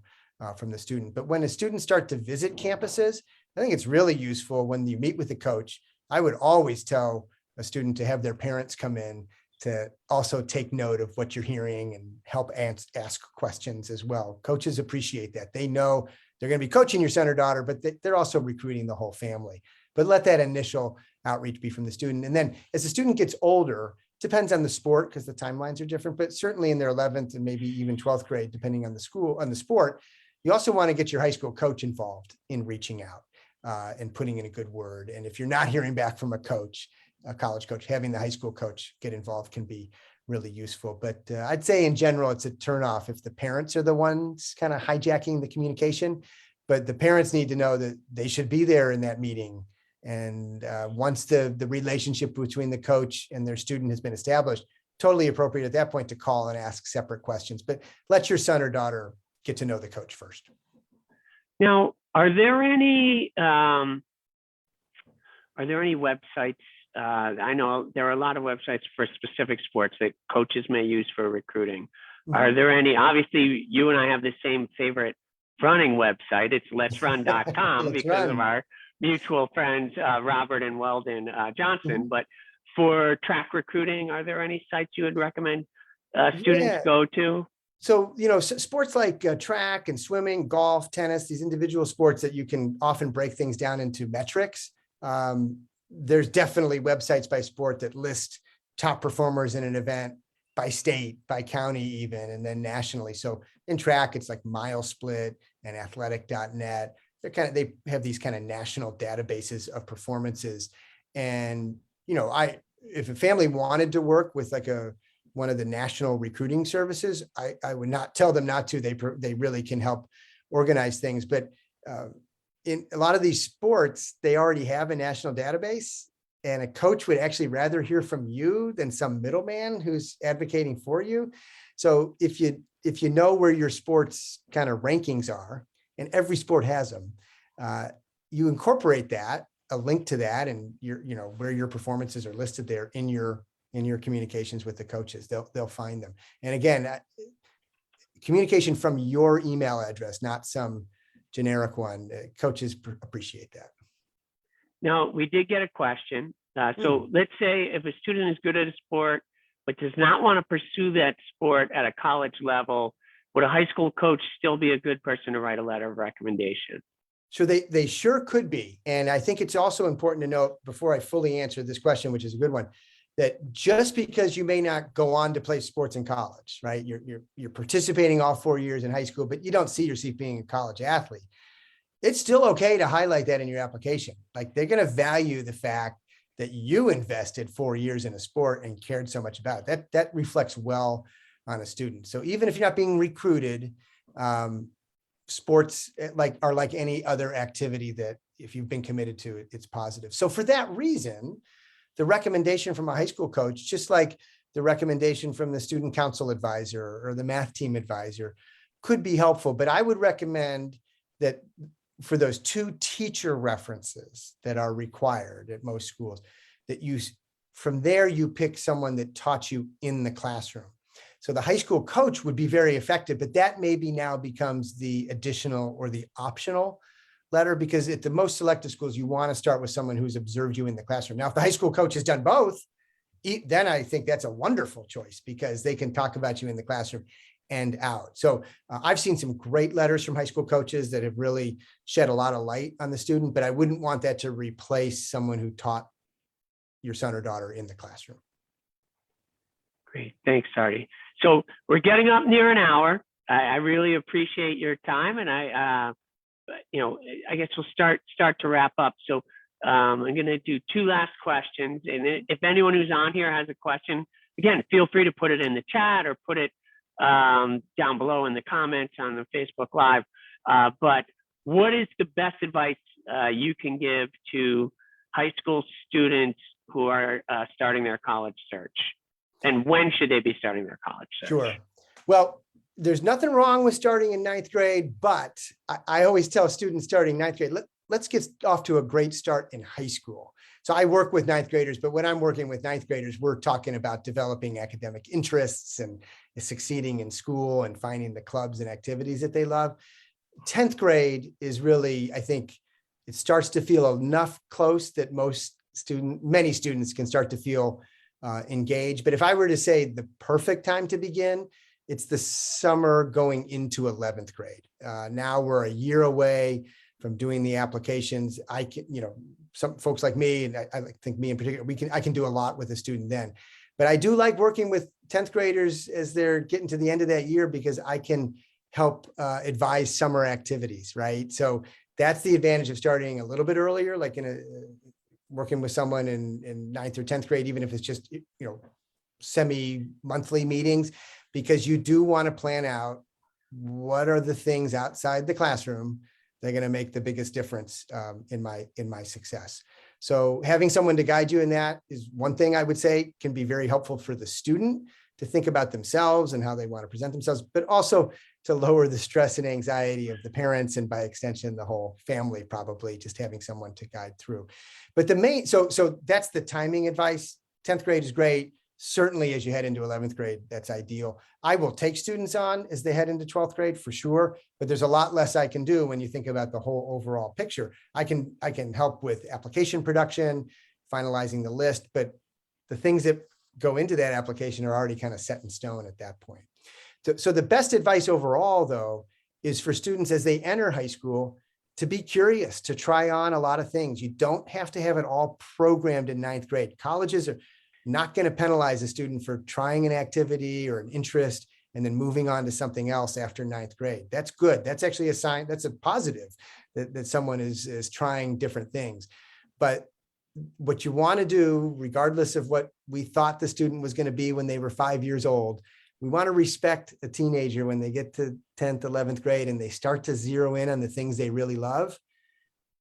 from the student. But when a student starts to visit campuses, I think it's really useful when you meet with the coach. I would always tell a student to have their parents come in to also take note of what you're hearing and help ask questions as well. Coaches appreciate that. They know they're going to be coaching your son or daughter, but they're also recruiting the whole family. But let that initial outreach be from the student. And then as the student gets older, depends on the sport because the timelines are different, but certainly in their 11th and maybe even 12th grade, depending on the school, on the sport, you also want to get your high school coach involved in reaching out and putting in a good word. And if you're not hearing back from a coach, a college coach, having the high school coach get involved can be really useful. But I'd say in general, it's a turnoff if the parents are the ones kind of hijacking the communication, but the parents need to know that they should be there in that meeting. And once the relationship between the coach and their student has been established, totally appropriate at that point to call and ask separate questions, but let your son or daughter get to know the coach first. Now, are there any websites I know there are a lot of websites for specific sports that coaches may use for recruiting. Mhm. Are there any, obviously you and I have the same favorite running website. It's letsrun.com Let's because of run. our mutual friends, Robert and Weldon Johnson. Mhm. But for track recruiting, are there any sites you would recommend students Yeah. go to? So, sports like track and swimming, golf, tennis, these individual sports that you can often break things down into metrics. There's definitely websites by sport that list top performers in an event by state, by county even, and then nationally. So in track, it's like mile split and athletic.net. They have these kind of national databases of performances. And, if a family wanted to work with like one of the national recruiting services, I would not tell them not to. They really can help organize things. But in a lot of these sports, they already have a national database, and a coach would actually rather hear from you than some middleman who's advocating for you. So if you know where your sports kind of rankings are, and every sport has them, you incorporate a link to that, and where your performances are listed there in your communications with the coaches. They'll find them. And again, communication from your email address, not some generic one. Coaches appreciate that. Now, we did get a question. So let's say if a student is good at a sport, but does not want to pursue that sport at a college level, would a high school coach still be a good person to write a letter of recommendation? So they sure could be. And I think it's also important to note, before I fully answer this question, which is a good one, that just because you may not go on to play sports in college, right? You're participating all 4 years in high school, but you don't see yourself being a college athlete. It's still okay to highlight that in your application. Like, they're going to value the fact that you invested 4 years in a sport and cared so much about it. That reflects well on a student. So even if you're not being recruited, sports are like any other activity that if you've been committed to it, it's positive. So for that reason, the recommendation from a high school coach, just like the recommendation from the student council advisor or the math team advisor, could be helpful. But I would recommend that for those 2 teacher references that are required at most schools, that from there you pick someone that taught you in the classroom. So the high school coach would be very effective, but that maybe now becomes the additional or the optional letter, because at the most selective schools, you want to start with someone who's observed you in the classroom. Now, if the high school coach has done both, then I think that's a wonderful choice, because they can talk about you in the classroom and out. So I've seen some great letters from high school coaches that have really shed a lot of light on the student, but I wouldn't want that to replace someone who taught your son or daughter in the classroom. Great. Thanks, Artie. So we're getting up near an hour. I really appreciate your time, and I guess we'll start to wrap up. So I'm going to do 2 last questions. And if anyone who's on here has a question, again, feel free to put it in the chat or put it down below in the comments on the Facebook Live. But what is the best advice you can give to high school students who are starting their college search? And when should they be starting their college search? Sure. Well, there's nothing wrong with starting in 9th grade, but I always tell students starting 9th grade, let's get off to a great start in high school. So I work with 9th graders, but when I'm working with 9th graders, we're talking about developing academic interests and succeeding in school and finding the clubs and activities that they love. 10th grade is really, I think, it starts to feel enough close that many students can start to feel engaged. But if I were to say the perfect time to begin, it's the summer going into 11th grade. Now we're a year away from doing the applications. I can, some folks like me, and I think me in particular, I can do a lot with a student then. But I do like working with 10th graders as they're getting to the end of that year, because I can help advise summer activities, right? So that's the advantage of starting a little bit earlier, like working with someone in 9th or 10th grade, even if it's just, semi-monthly meetings, because you do want to plan out what are the things outside the classroom that are going to make the biggest difference in my success. So having someone to guide you in that is one thing I would say can be very helpful for the student, to think about themselves and how they want to present themselves, but also to lower the stress and anxiety of the parents, and by extension, the whole family, probably just having someone to guide through. But the main, so that's the timing advice. 10th grade is great. Certainly as you head into 11th grade, that's ideal. I will take students on as they head into 12th grade for sure, but there's a lot less I can do when you think about the whole overall picture. I can help with application production, finalizing the list, but the things that go into that application are already kind of set in stone at that point. So the best advice overall, though, is for students as they enter high school to be curious, to try on a lot of things. You don't have to have it all programmed in 9th grade. Colleges are not going to penalize a student for trying an activity or an interest and then moving on to something else after 9th grade. That's good. That's actually a sign, that's a positive that someone is trying different things. But what you want to do, regardless of what we thought the student was going to be when they were 5 years old, we want to respect a teenager when they get to 10th, 11th grade and they start to zero in on the things they really love,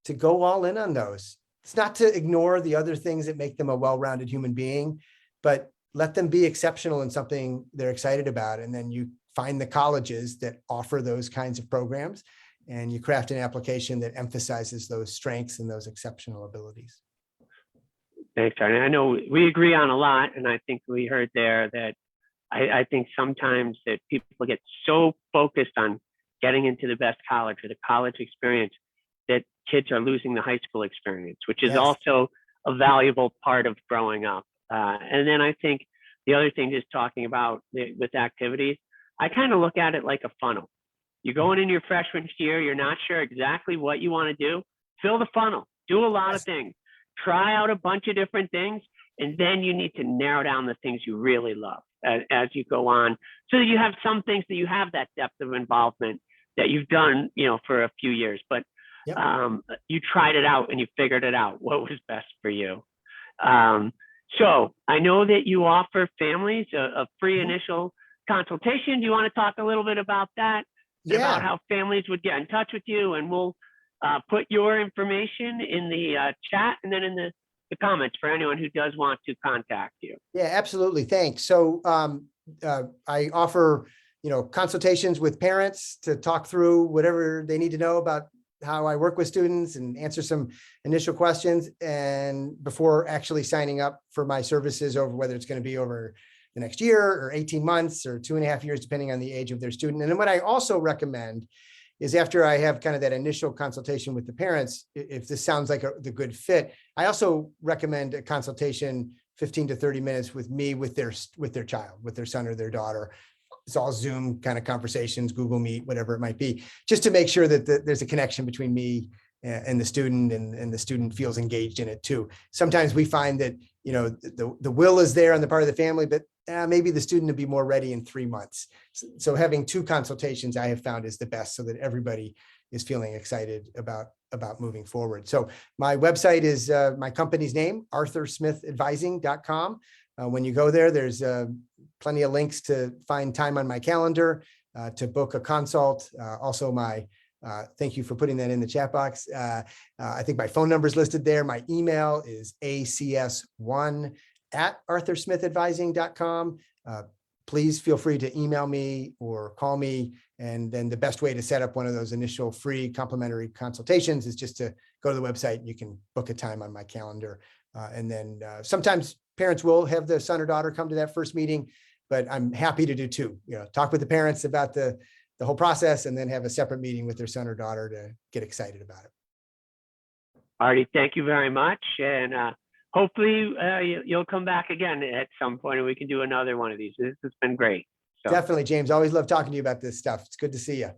to go all in on those. It's not to ignore the other things that make them a well-rounded human being, but let them be exceptional in something they're excited about. And then you find the colleges that offer those kinds of programs, and you craft an application that emphasizes those strengths and those exceptional abilities. Thanks, Artie. I know we agree on a lot, and I think we heard there that I think sometimes that people get so focused on getting into the best college or the college experience that kids are losing the high school experience, which is Yes. also a valuable part of growing up. And then I think the other thing, just talking about with activities, I kind of look at it like a funnel. You're going in your freshman year, you're not sure exactly what you want to do, fill the funnel, do a lot of things, try out a bunch of different things, and then you need to narrow down the things you really love as you go on, so that you have some things that you have that depth of involvement that you've done, for a few years, but Yep. You tried it out and you figured it out what was best for you. So I know that you offer families a free initial consultation. Do you want to talk a little bit about that? Yeah. About how families would get in touch with you, and we'll put your information in the chat and then in the comments for anyone who does want to contact you. Yeah, absolutely. Thanks. So I offer, consultations with parents to talk through whatever they need to know about how I work with students and answer some initial questions, and before actually signing up for my services, over whether it's going to be over the next year or 18 months or 2.5 years, depending on the age of their student. And then what I also recommend is, after I have kind of that initial consultation with the parents, if this sounds like the good fit, I also recommend a consultation 15 to 30 minutes with me, with their child, with their son or their daughter. It's all Zoom kind of conversations, Google Meet, whatever it might be, just to make sure that there's a connection between me and the student, and the student feels engaged in it too. Sometimes we find that, the will is there on the part of the family, but maybe the student will be more ready in 3 months. So having 2 consultations, I have found, is the best, so that everybody is feeling excited about moving forward. So my website is my company's name, arthursmithadvising.com. When you go there, there's plenty of links to find time on my calendar to book a consult. Also, thank you for putting that in the chat box. I think my phone number is listed there. My email is acs1@arthursmithadvising.com. Please feel free to email me or call me. And then the best way to set up one of those initial free complimentary consultations is just to go to the website. You can book a time on my calendar. And then sometimes parents will have their son or daughter come to that first meeting, but I'm happy to do 2, talk with the parents about the whole process, and then have a separate meeting with their son or daughter to get excited about it. Artie, thank you very much. And hopefully you'll come back again at some point, and we can do another one of these. This has been great. So. Definitely, James. Always love talking to you about this stuff. It's good to see you.